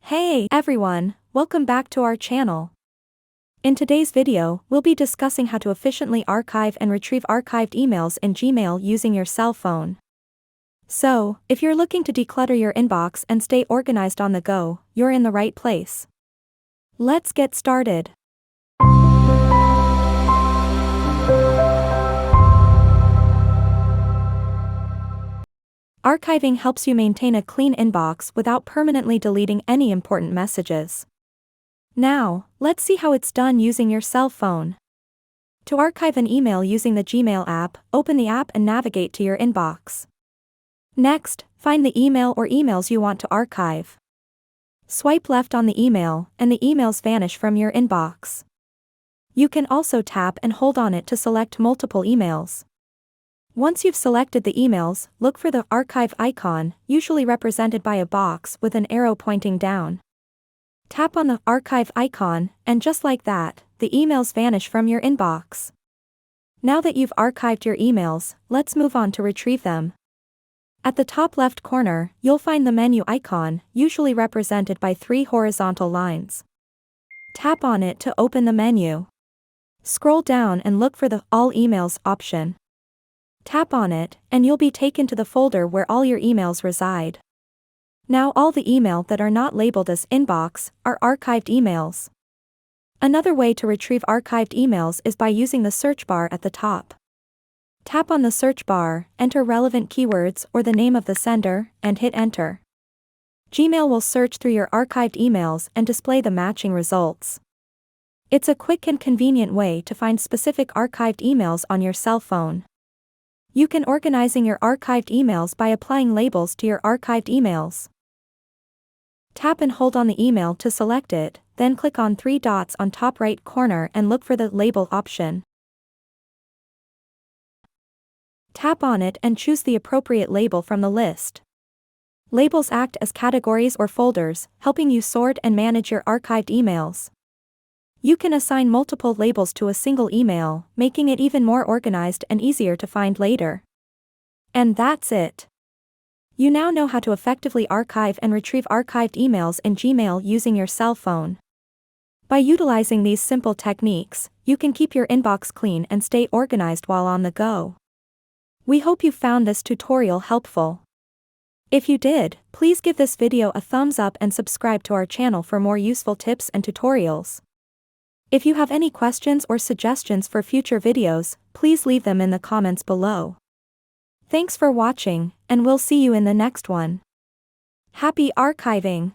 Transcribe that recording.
Hey everyone, welcome back to our channel. In today's video, we'll be discussing how to efficiently archive and retrieve archived emails in Gmail using your cell phone. So, if you're looking to declutter your inbox and stay organized on the go, you're in the right place. Let's get started. Archiving helps you maintain a clean inbox without permanently deleting any important messages. Now, let's see how it's done using your cell phone. To archive an email using the Gmail app, open the app and navigate to your inbox. Next, find the email or emails you want to archive. Swipe left on the email, and the emails vanish from your inbox. You can also tap and hold on it to select multiple emails. Once you've selected the emails, look for the archive icon, usually represented by a box with an arrow pointing down. Tap on the archive icon, and just like that, the emails vanish from your inbox. Now that you've archived your emails, let's move on to retrieve them. At the top left corner, you'll find the menu icon, usually represented by 3 horizontal lines. Tap on it to open the menu. Scroll down and look for the All Emails option. Tap on it, and you'll be taken to the folder where all your emails reside. Now all the email that are not labeled as inbox are archived emails. Another way to retrieve archived emails is by using the search bar at the top. Tap on the search bar, enter relevant keywords or the name of the sender, and hit enter. Gmail will search through your archived emails and display the matching results. It's a quick and convenient way to find specific archived emails on your cell phone. You can organize your archived emails by applying labels to your archived emails. Tap and hold on the email to select it, then click on 3 dots on top right corner and look for the Label option. Tap on it and choose the appropriate label from the list. Labels act as categories or folders, helping you sort and manage your archived emails. You can assign multiple labels to a single email, making it even more organized and easier to find later. And that's it. You now know how to effectively archive and retrieve archived emails in Gmail using your cell phone. By utilizing these simple techniques, you can keep your inbox clean and stay organized while on the go. We hope you found this tutorial helpful. If you did, please give this video a thumbs up and subscribe to our channel for more useful tips and tutorials. If you have any questions or suggestions for future videos, please leave them in the comments below. Thanks for watching, and we'll see you in the next one. Happy archiving!